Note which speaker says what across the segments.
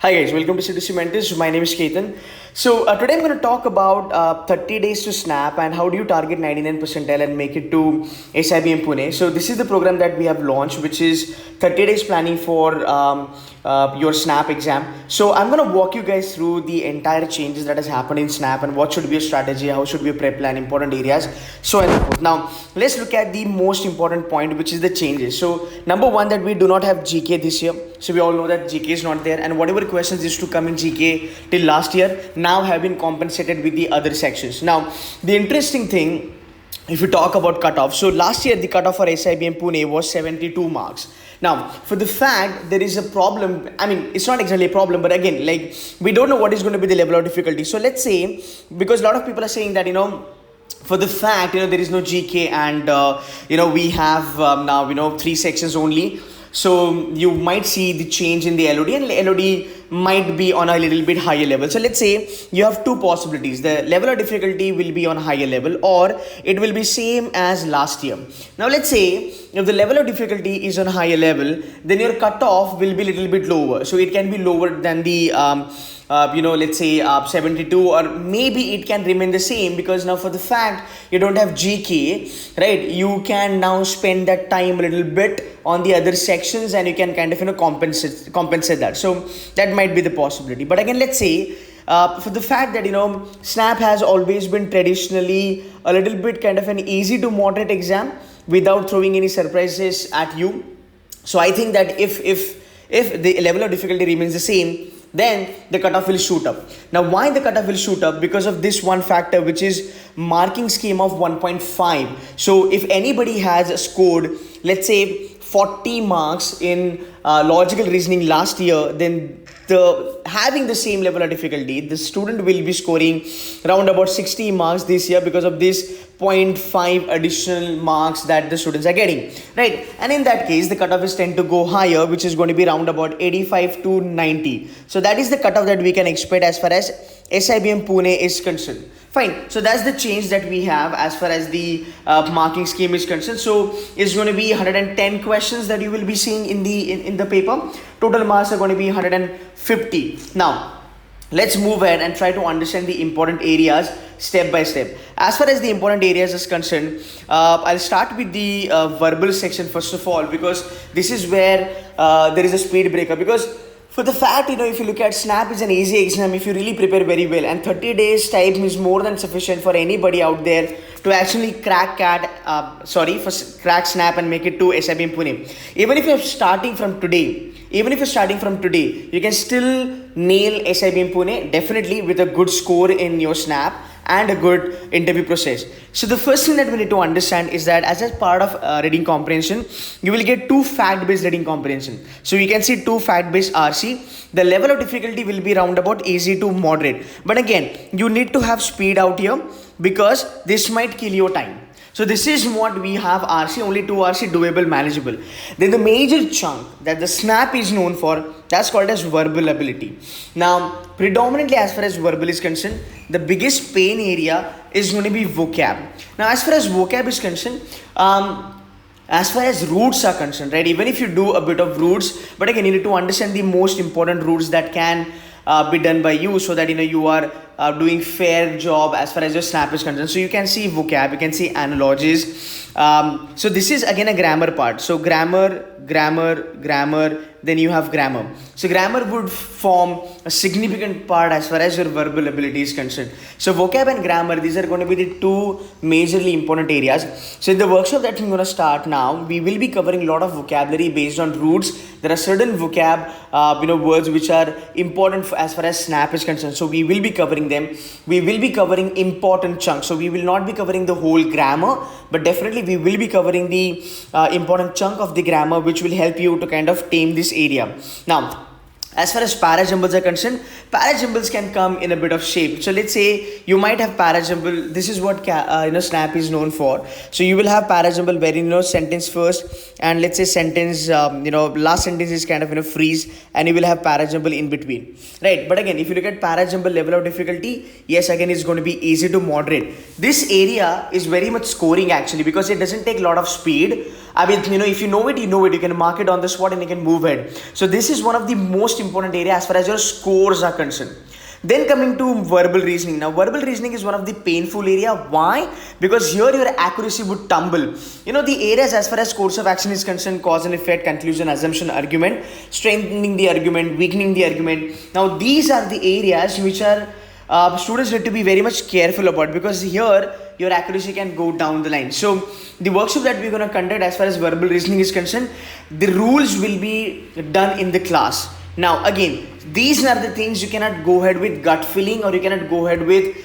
Speaker 1: Hi guys, welcome to Citizen Mentors. My name is Ketan. Today I'm going to talk about 30 days to snap and how do you target 99 percentile and make it to SIBM Pune. So this is the program that we have launched, which is 30 days planning for your snap exam. So I'm going to walk you guys through the entire changes that has happened in snap and what should be a strategy, how should be a prep plan, important areas, so on and so forth. Now let's look at the most important point, which is the changes. So number one, that we do not have GK this year. So we all know that GK is not there, and whatever questions used to come in GK till last year now have been compensated with the other sections. Now the interesting thing, if you talk about cutoff, so last year the cutoff for SIBM Pune was 72 marks. Now for the fact there is a problem, I mean it's not exactly a problem, but again, like, we don't know what is going to be the level of difficulty. So let's say, because a lot of people are saying that for the fact there is no GK and we have now 3 sections only. So you might see the change in the LOD, and LOD might be on a little bit higher level. So let's say you have two possibilities. The level of difficulty will be on a higher level, or it will be same as last year. Now let's say if the level of difficulty is on a higher level, then your cutoff will be a little bit lower. So it can be lower than the let's say 72, or maybe it can remain the same, because now for the fact you don't have GK, right, you can now spend that time a little bit on the other sections and you can kind of compensate that. So that might be the possibility. But again, let's say for the fact that snap has always been traditionally a little bit kind of an easy to moderate exam without throwing any surprises at you. So I think that if the level of difficulty remains the same, then the cutoff will shoot up. Now why the cutoff will shoot up? Because of this one factor, which is marking scheme of 1.5. So if anybody has scored, let's say 40 marks in logical reasoning last year, then having the same level of difficulty, the student will be scoring around about 60 marks this year because of this 0.5 additional marks that the students are getting, right? And in that case, the cutoff is tend to go higher, which is going to be around about 85 to 90. So that is the cutoff that we can expect as far as SIBM Pune is concerned. Fine. So that's the change that we have as far as the marking scheme is concerned. So it's going to be 110 questions that you will be seeing in the paper. Total marks are going to be 150. Now let's move ahead and try to understand the important areas step by step. As far as the important areas is concerned, I'll start with the verbal section first of all, because this is where there is a speed breaker. Because for the fact, if you look at snap is an easy exam if you really prepare very well, and 30 days time is more than sufficient for anybody out there to actually crack snap and make it to SIBM Pune. Even if you're starting from today, you can still nail SIBM Pune definitely with a good score in your snap and a good interview process. So the first thing that we need to understand is that as a part of reading comprehension, you will get 2 fact-based reading comprehension. So you can see 2 fact-based RC. The level of difficulty will be roundabout easy to moderate. But again, you need to have speed out here, because this might kill your time. So this is what we have RC, only 2 RC, doable, manageable. Then the major chunk that the snap is known for, that's called as verbal ability. Now, predominantly as far as verbal is concerned, the biggest pain area is going to be vocab. Now, as far as vocab is concerned, as far as roots are concerned, right, even if you do a bit of roots, but again, you need to understand the most important roots that can be done by you, so that you are doing fair job as far as your snap is concerned. So you can see vocab, you can see analogies. So this is again a grammar part. So grammar, then you have grammar. So grammar would form a significant part as far as your verbal ability is concerned. So vocab and grammar, these are going to be the 2 majorly important areas. So in the workshop that I'm going to start now, we will be covering a lot of vocabulary based on roots. There are certain vocab words which are important as far as snap is concerned. So we will be covering them. We will be covering important chunks. So we will not be covering the whole grammar, but definitely we will be covering the important chunk of the grammar, which will help you to kind of tame this area. Now, as far as parajumbles are concerned, parajumbles can come in a bit of shape. So let's say you might have parajumble. This is what snap is known for. So you will have parajumble where sentence first, and let's say sentence last sentence is kind of freeze, and you will have parajumble in between, right? But again, if you look at parajumble level of difficulty, yes, again it's going to be easy to moderate. This area is very much scoring actually, because it doesn't take a lot of speed. I mean, if you know it, you can mark it on the spot and you can move ahead. So this is one of the most most important area as far as your scores are concerned. Then coming to verbal reasoning. Now, verbal reasoning is one of the painful area. Why? Because here your accuracy would tumble. The areas as far as course of action is concerned: cause and effect, conclusion, assumption, argument, strengthening the argument, weakening the argument. Now, these are the areas which are students need to be very much careful about, because here your accuracy can go down the line. So the workshop that we're going to conduct as far as verbal reasoning is concerned, the rules will be done in the class. Now again, these are the things you cannot go ahead with gut feeling, or you cannot go ahead with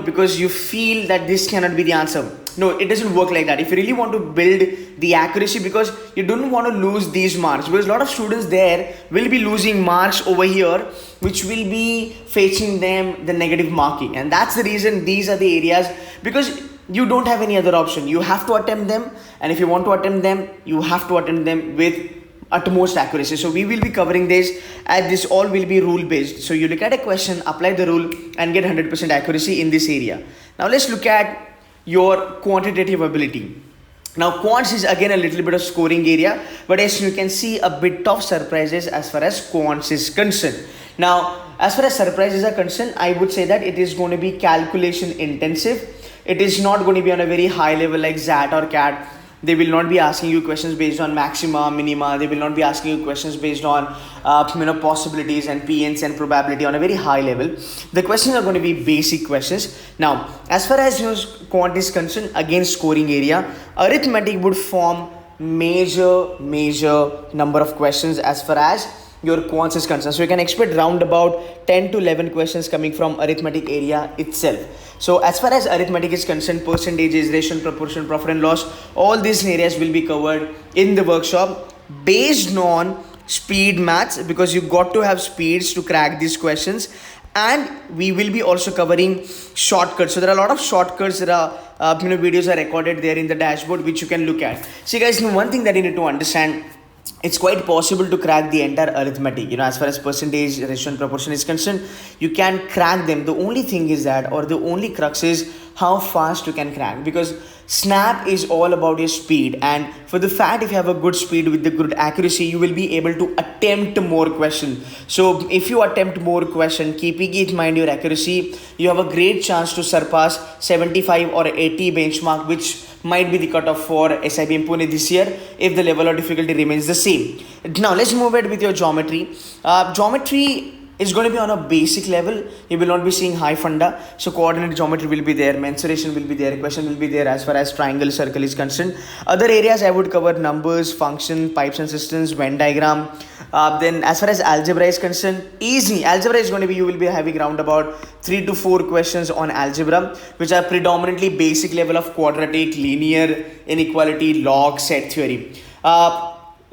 Speaker 1: because you feel that this cannot be the answer. No, it doesn't work like that. If you really want to build the accuracy, because you don't want to lose these marks, because a lot of students there will be losing marks over here, which will be fetching them the negative marking, and that's the reason these are the areas, because you don't have any other option. You have to attempt them, and if you want to attempt them, you have to attempt them with utmost accuracy. So we will be covering this, and this all will be rule based. So you look at a question, apply the rule, and get 100% accuracy in this area. Now let's look at your quantitative ability. Now quants is again a little bit of scoring area, but as you can see, a bit of surprises as far as quants is concerned. Now as far as surprises are concerned, I would say that it is going to be calculation intensive. It is not going to be on a very high level like XAT or CAT. They will not be asking you questions based on maxima, minima. They will not be asking you questions based on possibilities and PNs and probability on a very high level. The questions are going to be basic questions. Now, as far as your quant is concerned, again scoring area, arithmetic would form major number of questions as far as your quants is concerned. So you can expect round about 10 to 11 questions coming from arithmetic area itself. So as far as arithmetic is concerned, percentages, ratio, proportion, profit and loss, all these areas will be covered in the workshop based on speed maths, because you got to have speeds to crack these questions. And we will be also covering shortcuts. So there are a lot of shortcuts. There are videos are recorded there in the dashboard which you can look at. See guys, one thing that you need to understand, it's quite possible to crack the entire arithmetic. As far as percentage, ratio and proportion is concerned, you can crack them. The only thing is that, or the only crux is how fast you can crack, because snap is all about your speed, and for the fact if you have a good speed with the good accuracy, you will be able to attempt more questions. So if you attempt more questions, keeping in mind your accuracy, you have a great chance to surpass 75 or 80 benchmark, which might be the cutoff for SIBM Pune this year if the level of difficulty remains the same. Now let's move ahead with your geometry. Geometry is going to be on a basic level. You will not be seeing high funda. So coordinate geometry will be there, mensuration will be there, equation will be there as far as triangle, circle is concerned. Other areas I would cover numbers, function, pipes and systems, Venn diagram. Then as far as algebra is concerned, easy. Algebra is going to be, you will be having around about 3 to 4 questions on algebra, which are predominantly basic level of quadratic, linear, inequality, log, set theory.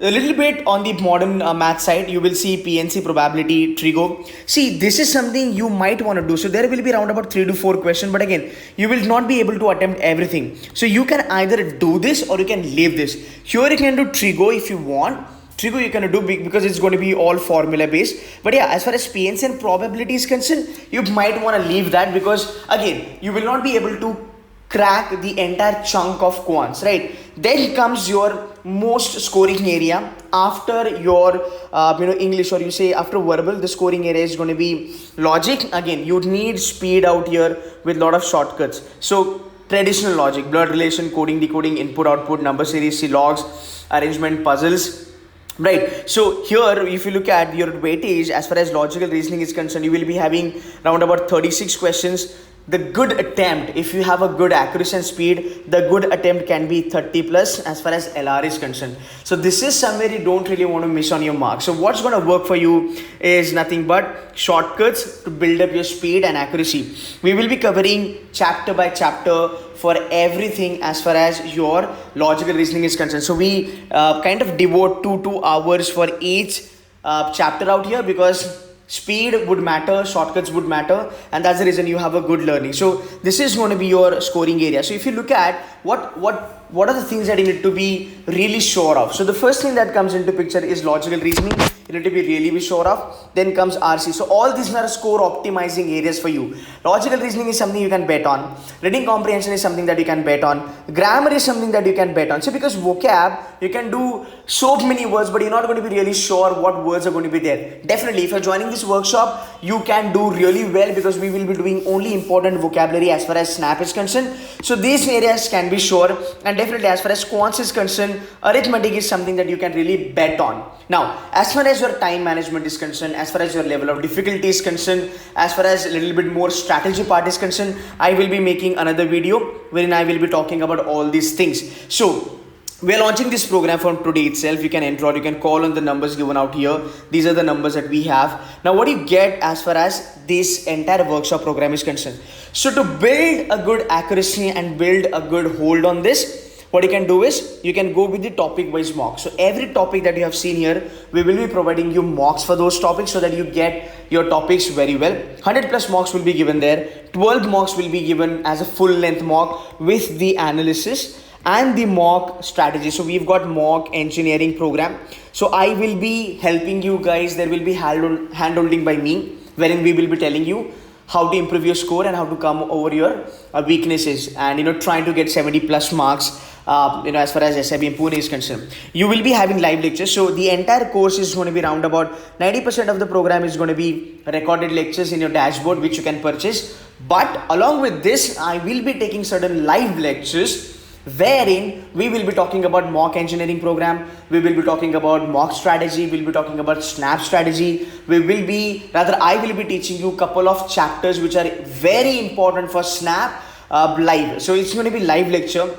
Speaker 1: A little bit on the modern math side, you will see PNC, probability, trigo. See, this is something you might want to do. So there will be around about 3 to 4 questions, but again, you will not be able to attempt everything. So you can either do this or you can leave this. Here you can do trigo if you want. Trigo you can do because it's going to be all formula based. But yeah, as far as PNC and probability is concerned, you might want to leave that, because again, you will not be able to crack the entire chunk of quants, right? Then comes your most scoring area after your English, or you say after verbal. The scoring area is going to be logic. Again, you need speed out here with a lot of shortcuts. So traditional logic, blood relation, coding, decoding, input, output, number series, logs, arrangement, puzzles. Right, so here if you look at your weightage as far as logical reasoning is concerned, you will be having around about 36 questions. The good attempt, if you have a good accuracy and speed, the good attempt can be 30 plus as far as LR is concerned. So this is somewhere you don't really want to miss on your mark. So what's going to work for you is nothing but shortcuts to build up your speed and accuracy. We will be covering chapter by chapter for everything as far as your logical reasoning is concerned. So we kind of devote 2 hours for each chapter out here, because speed would matter, shortcuts would matter, and that's the reason you have a good learning. So this is going to be your scoring area. So if you look at what are the things that you need to be really sure of. So the first thing that comes into picture is logical reasoning. You need to be really sure of. Then comes RC. So all these are score optimizing areas for you. Logical reasoning is something you can bet on. Reading comprehension is something that you can bet on. Grammar is something that you can bet on. So because vocab, you can do so many words, but you're not going to be really sure what words are going to be there. Definitely, if you're joining this workshop, you can do really well because we will be doing only important vocabulary as far as Snap is concerned. So these areas can be sure, and definitely as far as Quants is concerned, arithmetic is something that you can really bet on. Now, as far as your time management is concerned, as far as your level of difficulty is concerned, as far as a little bit more strategy part is concerned, I will be making another video wherein I will be talking about all these things. So we are launching this program from today itself. You can enroll, you can call on the numbers given out here. These are the numbers that we have. Now, what do you get as far as this entire workshop program is concerned? So to build a good accuracy and build a good hold on this, what you can do is you can go with the topic wise mocks. So every topic that you have seen here, we will be providing you mocks for those topics so that you get your topics very well. 100 plus mocks will be given there. 12 mocks will be given as a full length mock with the analysis and the mock strategy. So we've got mock engineering program. So I will be helping you guys. There will be hand holding by me, wherein we will be telling you how to improve your score and how to come over your weaknesses, and trying to get 70 plus marks as far as SIB and Pune is concerned. You will be having live lectures. So the entire course is going to be around about 90% of the program is going to be recorded lectures in your dashboard, which you can purchase. But along with this, I will be taking certain live lectures wherein we will be talking about mock engineering program, we will be talking about mock strategy, we'll be talking about Snap strategy, I will be teaching you a couple of chapters which are very important for Snap live. So it's going to be live lecture.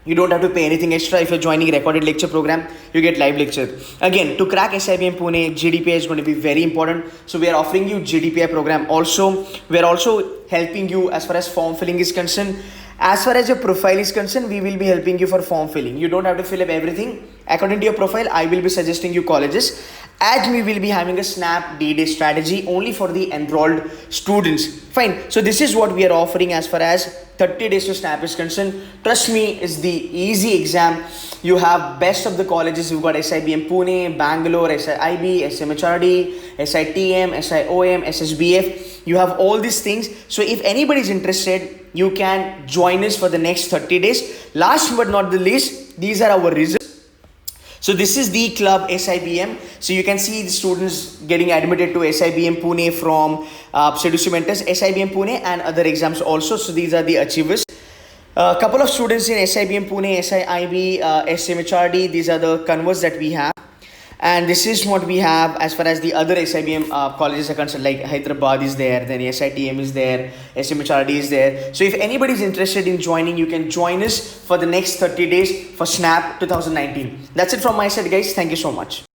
Speaker 1: You don't have to pay anything extra. If you're joining recorded lecture program, you get live lecture. Again, to crack SIB and Pune, GDPI is going to be very important. So we are offering you GDPI program. Also, we are also helping you as far as form filling is concerned. As far as your profile is concerned, we will be helping you for form filling. You don't have to fill up everything. According to your profile, I will be suggesting you colleges. And we will be having a Snap D-Day strategy only for the enrolled students. Fine. So this is what we are offering as far as 30 days to Snap is concerned. Trust me, it's the easy exam. You have best of the colleges. You've got SIB in Pune, Bangalore, SIIB, SMHRD, SITM, SIOM, SSBF. You have all these things. So if anybody is interested, you can join us for the next 30 days. Last but not the least, these are our results. So this is the club SIBM. So you can see the students getting admitted to SIBM Pune from Seduce Mentors, SIBM Pune and other exams also. So these are the achievers. A couple of students in SIBM Pune, SIIB, SMHRD. These are the converts that we have. And this is what we have as far as the other SIBM colleges are concerned, like Hyderabad is there, then SITM is there, SMHRD is there. So if anybody is interested in joining, you can join us for the next 30 days for Snap 2019. That's it from my side, guys. Thank you so much.